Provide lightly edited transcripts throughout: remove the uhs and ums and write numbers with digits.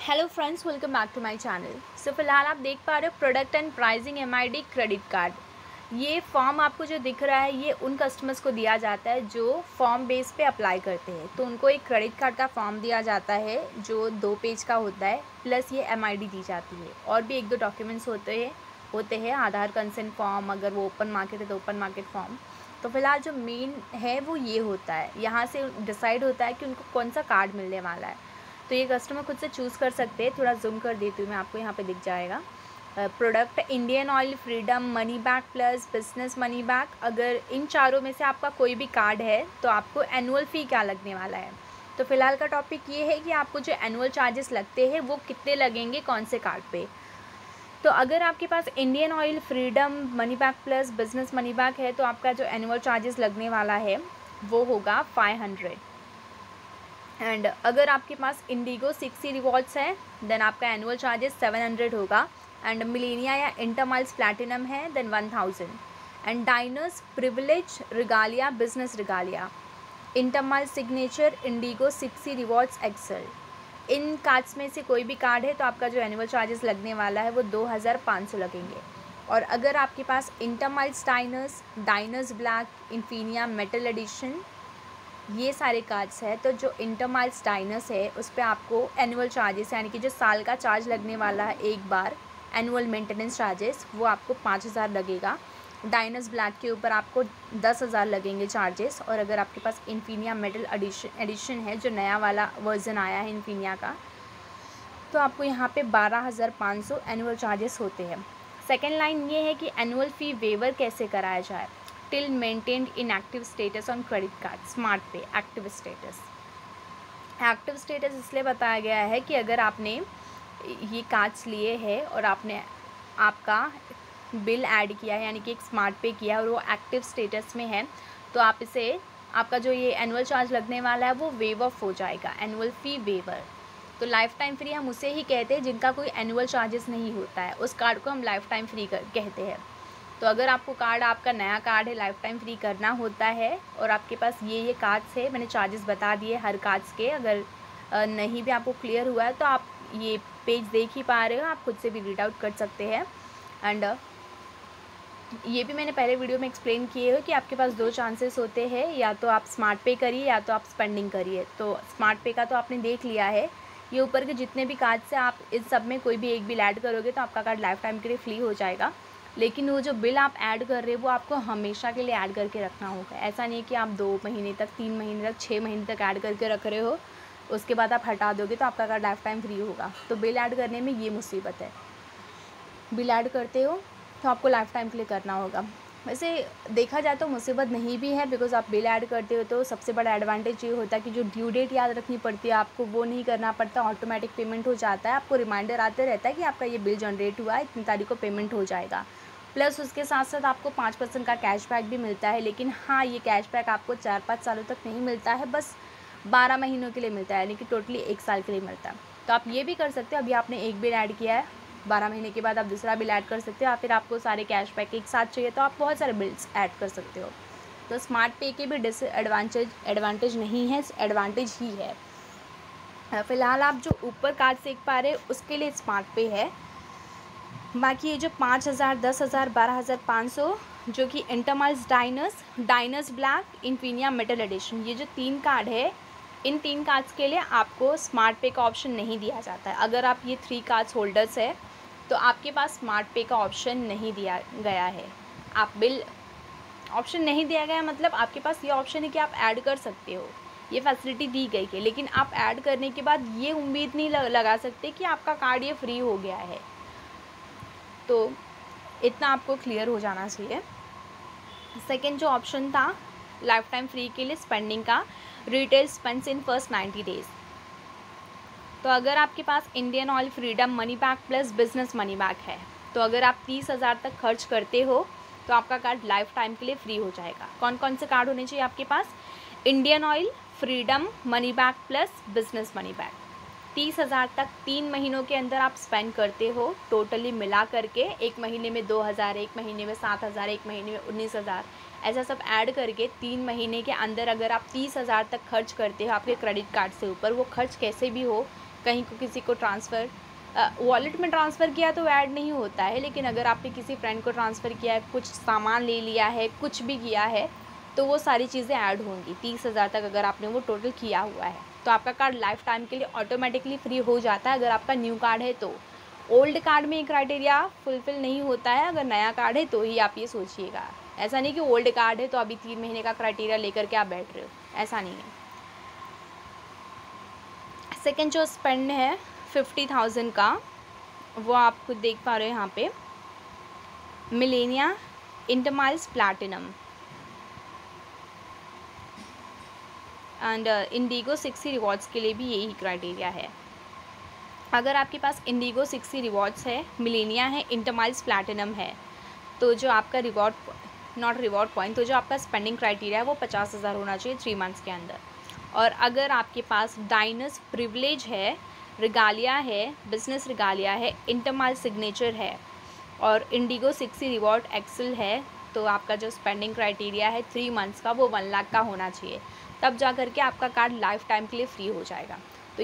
Hello friends, welcome back to my channel. So फिलहाल आप देख पा रहे हो product and pricing MID credit card. ये फॉर्म आपको जो दिख रहा है ये उन कस्टमर्स को दिया जाता है जो फॉर्म बेस पे अप्लाई करते हैं। तो उनको एक क्रेडिट कार्ड का फॉर्म दिया जाता है जो 2 पेज का होता है, प्लस ये एमआईडी दी जाती है। और भी 1-2 डॉक्यूमेंट्स होते हैं आधार कंसेंट फॉर्म, अगर वो ओपन मार्केट है तो ओपन मार्केट फॉर्म। तो फिलहाल जो मेन है वो ये होता है, यहाँ से डिसाइड होता है कि उनको कौन सा कार्ड मिलने वाला है। तो ये कस्टमर खुद से चूज़ कर सकते हैं। थोड़ा जूम कर देती हूँ मैं, आपको यहाँ पे दिख जाएगा। Product Indian oil, freedom, money back plus, business money back. अगर इन चारों में से आपका कोई भी कार्ड है तो आपको एनुअल फ़ी क्या लगने वाला है। तो फिलहाल का टॉपिक ये है कि आपको जो एनुअल चार्जेस लगते हैं वो कितने लगेंगे कौन से कार्ड पे। तो अगर आपके पास Indian oil, freedom, money back plus, business money back है तो आपका जो एनुअल चार्जेस लगने वाला है वो होगा 500। एंड अगर आपके पास इंडिगो 60 रिवॉर्ड्स है देन आपका एनुअल चार्जेस 700 होगा। एंड मिलेनिया या इंटरमाइल्स प्लैटिनम है then 1000। And Diners, privilege, Regalia, business Regalia, InterMiles signature, IndiGo 60 rewards XL. इन कार्ड्स में से कोई भी कार्ड है तो आपका जो एनुअल चार्जेस लगने वाला है वो 2500 लगेंगे। और अगर आपके पास InterMiles Diners, Diners black, Infinia metal edition, ये सारे कार्ड्स है तो जो इंटरमाइल्स डाइनर्स है उस पर आपको एनुअल चार्जेस यानी कि जो साल का चार्ज लगने वाला है एक बार एनुअल मेंटेनेंस चार्जेस, वो आपको 5000 लगेगा। डाइनर्स ब्लैक के ऊपर आपको 10,000 लगेंगे चार्जेस। और अगर आपके पास इन्फिनिया मेटल एडिशन है जो नया वाला वर्जन आया है इन्फिनिया का, तो आपको यहाँ पे 12,500 एनुअल चार्जेस होते हैं। सेकेंड लाइन ये है कि एनुअल फ़ी वेवर कैसे कराया जाए। Till maintained in active status on credit card smart पे। एक्टिव स्टेटस इसलिए बताया गया है कि अगर आपने ये कार्ड्स लिए हैं और आपने आपका बिल ऐड किया है यानी कि एक स्मार्ट पे किया है और वो एक्टिव स्टेटस में है तो आप इसे, आपका जो ये एनुअल चार्ज लगने वाला है वो वेव ऑफ हो जाएगा, एनुअल फ़ी वेवर। तो लाइफ टाइम फ्री हम उसे ही कहते हैं जिनका कोई एनुअल चार्जेस नहीं होता है, उस कार्ड को हम लाइफ टाइम फ्री कहते हैं। तो अगर आपको कार्ड, आपका नया कार्ड है, लाइफ टाइम फ्री करना होता है और आपके पास ये कार्ड्स है, मैंने चार्जेस बता दिए हर कार्ड्स के। अगर नहीं भी आपको क्लियर हुआ है तो आप ये पेज देख ही पा रहे हो, आप खुद से भी रीड आउट कर सकते हैं। एंड ये भी मैंने पहले वीडियो में एक्सप्लेन किए हो कि आपके पास 2 चांसेस होते हैं, या तो आप स्मार्ट पे करिए या तो आप स्पेंडिंग करिए। तो स्मार्ट पे का तो आपने देख लिया है। ये ऊपर के जितने भी कार्ड्स हैं आप इस सब में कोई भी एक बिल ऐड करोगे तो आपका कार्ड लाइफ टाइम के लिए फ्री हो जाएगा। लेकिन वो जो बिल आप ऐड कर रहे हो वो आपको हमेशा के लिए ऐड करके रखना होगा। ऐसा नहीं कि आप 2 महीने तक, 3 महीने तक, 6 महीने तक ऐड करके रख रहे हो, उसके बाद आप हटा दोगे तो आपका कार्ड लाइफ टाइम फ्री होगा। तो बिल ऐड करने में ये मुसीबत है, बिल ऐड करते हो तो आपको लाइफ टाइम के लिए करना होगा। वैसे देखा जाए तो मुसीबत नहीं भी है, बिकॉज आप बिल ऐड करते हो तो सबसे बड़ा एडवांटेज ये होता है कि जो ड्यू डेट याद रखनी पड़ती है आपको वो नहीं करना पड़ता, ऑटोमेटिक पेमेंट हो जाता है। आपको रिमाइंडर आते रहता है कि आपका ये बिल जनरेट हुआ है, इतनी तारीख को पेमेंट हो जाएगा। प्लस उसके साथ साथ आपको 5% का कैशबैक भी मिलता है। लेकिन हाँ, ये कैशबैक आपको 4-5 सालों तक नहीं मिलता है, बस 12 महीनों के लिए मिलता है, यानी कि टोटली 1 साल के लिए मिलता है। तो आप ये भी कर सकते हो, अभी आपने एक बिल ऐड किया है, 12 महीने के बाद आप दूसरा बिल ऐड कर सकते हो, या फिर आपको सारे कैशबैक एक साथ चाहिए तो आप बहुत सारे बिल्स ऐड कर सकते हो। तो स्मार्ट पे के भी एडवांटेज नहीं है, एडवांटेज ही है। फ़िलहाल आप जो ऊपर कार्ड देख पा रहे हैं उसके लिए स्मार्ट पे है। बाकी ये जो 5000, 10,000, 12,500 जो कि InterMiles Diners black, Infinia metal edition, ये जो 3 कार्ड है, इन 3 कार्ड्स के लिए आपको स्मार्ट पे का ऑप्शन नहीं दिया जाता है। अगर आप ये 3 कार्ड्स होल्डर्स है तो आपके पास स्मार्ट पे का ऑप्शन नहीं दिया गया है। आप बिल ऑप्शन नहीं दिया गया मतलब आपके पास ये ऑप्शन है कि आप ऐड कर सकते हो, ये फैसिलिटी दी गई है। लेकिन आप ऐड करने के बाद ये उम्मीद नहीं लगा सकते कि आपका कार्ड ये फ्री हो गया है। तो इतना आपको क्लियर हो जाना चाहिए। सेकेंड जो ऑप्शन था लाइफ टाइम फ्री के लिए स्पेंडिंग का, retail spends in first 90 days. तो अगर आपके पास Indian oil, freedom, money back plus business money back है तो अगर आप 30,000 तक खर्च करते हो तो आपका कार्ड लाइफ टाइम के लिए फ्री हो जाएगा। कौन कौन से कार्ड होने चाहिए आपके पास? Indian oil, freedom, money back plus business money back. 30,000 तक 3 महीनों के अंदर आप स्पेंड करते हो, टोटली मिला करके एक महीने में 2,000, एक महीने में 7,000, एक महीने में 19,000, ऐसा सब ऐड करके 3 महीने के अंदर अगर आप 30,000 तक खर्च करते हो आपके क्रेडिट कार्ड से ऊपर, वो खर्च कैसे भी हो कहीं को किसी को ट्रांसफ़र वॉलेट में ट्रांसफ़र किया तो ऐड नहीं होता है, लेकिन अगर आपने किसी फ्रेंड को ट्रांसफ़र किया है, कुछ सामान ले लिया है, कुछ भी किया है, तो वो सारी चीज़ें ऐड होंगी 30,000 तक अगर आपने वो टोटल किया हुआ है। तो आपका कार्ड लाइफ टाइम के लिए ऑटोमेटिकली फ्री हो जाता है अगर आपका न्यू कार्ड है तो। ओल्ड कार्ड में ये क्राइटेरिया फुलफ़िल नहीं होता है, अगर नया कार्ड है तो ही आप ये सोचिएगा। ऐसा नहीं कि ओल्ड कार्ड है तो अभी 3 महीने का क्राइटेरिया लेकर के आप बैठ रहे हो, ऐसा नहीं है। सेकेंड जो स्पेंड है 50,000 का, वो आप खुद देख पा रहे हो यहाँ पे, Millennia InterMiles platinum and IndiGo 60 rewards के लिए भी यही क्राइटेरिया है। अगर आपके पास इंडिगो 60 रिवॉर्ड्स है, मिलेनिया है, इंटरमाइल्स प्लैटिनम है, तो जो आपका रिवॉर्ड पॉइंट, तो जो आपका स्पेंडिंग क्राइटेरिया है वो 50,000 होना चाहिए 3 मंथ्स के अंदर। और अगर आपके पास डाइनस प्रिविलेज है, रिगालिया है, बिजनेस रिगालिया है, इंटरमाइल सिग्नेचर है और इंडिगो 60 रिवॉर्ड एक्सेल है, तो आपका जो स्पेंडिंग क्राइटेरिया है 3 मंथ्स का वो 1 लाख का होना चाहिए, तब जा कर के आपका कार्ड लाइफ टाइम के लिए फ्री हो जाएगा। तो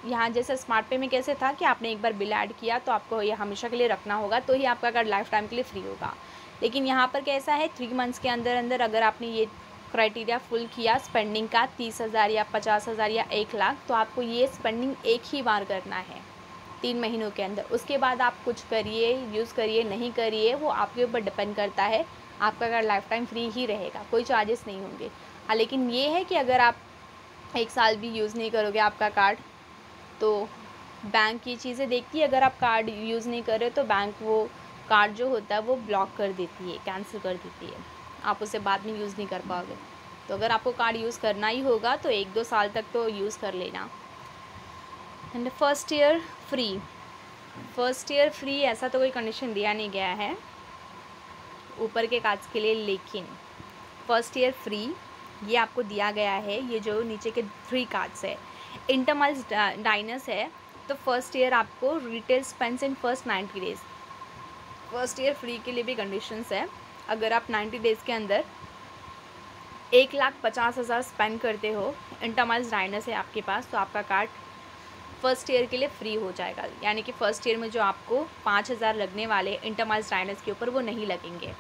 यहाँ जैसे स्मार्ट पे में कैसे था कि आपने एक बार बिल ऐड किया तो आपको ये हमेशा के लिए रखना होगा, तो ही आपका कार्ड लाइफ टाइम के लिए फ्री होगा। लेकिन यहाँ पर कैसा है, 3 मंथ्स के अंदर अंदर अगर आपने ये क्राइटेरिया फुल किया स्पेंडिंग का 30,000 या 50,000 या 1 लाख, तो आपको ये स्पेंडिंग एक ही बार करना है 3 महीनों के अंदर। उसके बाद आप कुछ करिए, यूज़ करिए, नहीं करिए, वो आपके ऊपर डिपेंड करता है। आपका कार्ड लाइफ टाइम फ्री ही रहेगा, कोई चार्जेस नहीं होंगे। हाँ, लेकिन ये है कि अगर आप 1 साल भी यूज़ नहीं करोगे आपका कार्ड, तो बैंक ये चीज़ें देखती है। अगर आप कार्ड यूज़ नहीं कर रहे तो बैंक वो कार्ड जो होता है वो ब्लॉक कर देती है, कैंसिल कर देती है, आप उसे बाद में यूज़ नहीं कर पाओगे। तो अगर आपको कार्ड यूज़ करना ही होगा तो 1-2 साल तक तो यूज़ कर लेना। एंड फर्स्ट ईयर फ्री ऐसा तो कोई कंडीशन दिया नहीं गया है ऊपर के कार्ड्स के लिए, लेकिन फर्स्ट ईयर फ्री ये आपको दिया गया है। ये जो नीचे के 3 कार्ड्स है, इंटरमाइल्स डाइनस है, तो फर्स्ट ईयर आपको retail spends in first 90 days, first year free के लिए भी कंडीशंस है। अगर आप 90 डेज़ के अंदर 1,50,000 स्पेंड करते हो, इंटरमाइल्स डाइनस है आपके पास, तो आपका कार्ड फर्स्ट ईयर के लिए फ्री हो जाएगा। यानी कि फर्स्ट ईयर में जो आपको 5,000 लगने वाले इंटरमाइल्स डाइनस के ऊपर वो नहीं लगेंगे।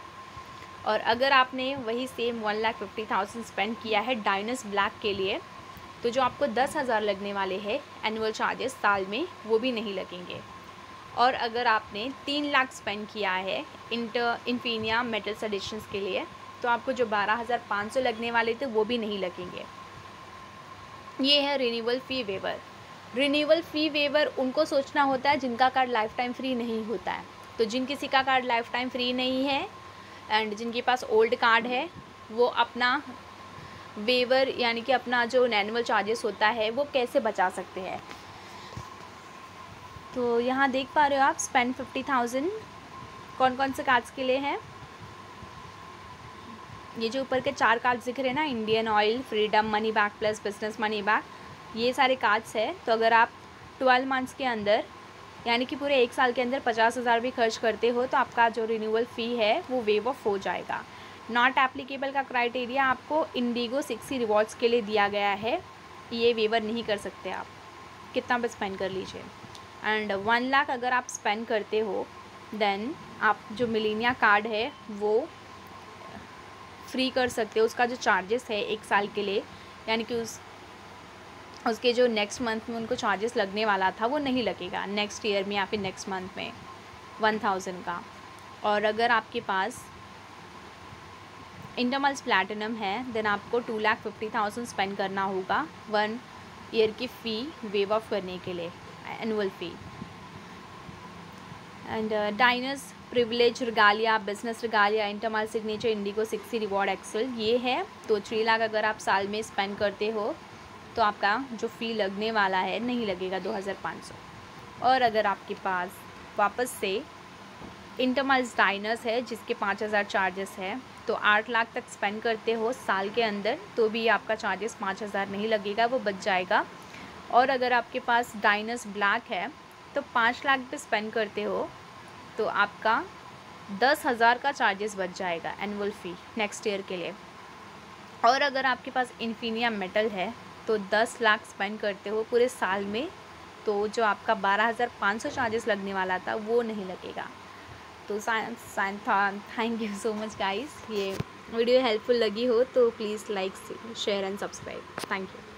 और अगर आपने वही सेम 1,50,000 स्पेंड किया है डाइनस ब्लैक के लिए, तो जो आपको 10,000 लगने वाले हैं एनुअल चार्जेस साल में, वो भी नहीं लगेंगे। और अगर आपने 3 लाख स्पेंड किया है इन्फिनिया मेटल्स एडिशंस के लिए, तो आपको जो 12,500 लगने वाले थे वो भी नहीं लगेंगे। ये है रिन्यूअल फ़ी वेवर। रिन्यूअल फ़ी वेवर उनको सोचना होता है जिनका कार्ड लाइफ टाइम फ्री नहीं होता है। तो जिन किसी का कार्ड लाइफ टाइम फ्री नहीं है एंड जिनके पास ओल्ड कार्ड है, वो अपना वेवर यानी कि अपना जो एनुअल चार्जेस होता है वो कैसे बचा सकते हैं। तो यहाँ देख पा रहे हो आप, स्पेंड 50,000 कौन कौन से कार्ड्स के लिए हैं। ये जो ऊपर के 4 कार्ड्स दिख रहे हैं ना, Indian oil, freedom money back plus business money back, ये सारे कार्ड्स है। तो अगर आप 12 मंथ्स के अंदर यानी कि पूरे 1 साल के अंदर 50,000 भी खर्च करते हो, तो आपका जो रिन्यूअल फ़ी है वो वेव ऑफ हो जाएगा। नॉट एप्लीकेबल का क्राइटेरिया आपको इंडिगो 60 रिवॉर्ड्स के लिए दिया गया है, ये वेवर नहीं कर सकते आप, कितना भी स्पेंड कर लीजिए। एंड 1 लाख अगर आप स्पेंड करते हो, देन आप जो मिलेनिया कार्ड है वो फ्री कर सकते हो। उसका जो चार्जेस है 1 साल के लिए, यानी कि उसके जो नेक्स्ट मंथ में उनको चार्जेस लगने वाला था वो नहीं लगेगा, नेक्स्ट ईयर में या फिर नेक्स्ट मंथ में 1,000 का। और अगर आपके पास इंटरमाइल्स प्लैटिनम है, देन आपको 2,50,000 स्पेंड करना होगा 1 ईयर की फ़ी वेव ऑफ करने के लिए, annual fee. And Diners privilege Regalia, business Regalia, InterMile signature, IndiGo 60 reward XL, ये है। तो 3 लाख अगर आप साल में स्पेंड करते हो तो आपका जो फ़ी लगने वाला है नहीं लगेगा 2,500। और अगर आपके पास वापस से इंटरमाइल्स डाइनस है जिसके 5,000 चार्जेस है, तो 8 लाख तक स्पेंड करते हो साल के अंदर, तो भी आपका चार्जेस 5,000 नहीं लगेगा, वो बच जाएगा। और अगर आपके पास डाइनस ब्लैक है तो 5 लाख पे स्पेंड करते हो तो आपका 10,000 का चार्जेस बच जाएगा एनुअल फ़ी नेक्स्ट ईयर के लिए। और अगर आपके पास इन्फिनिया मेटल है तो 10 लाख स्पेंड करते हो पूरे साल में तो जो आपका 12,500 चार्जेस लगने वाला था वो नहीं लगेगा। तो thank you so much guys. ये वीडियो हेल्पफुल लगी हो तो please like share and subscribe. Thank you.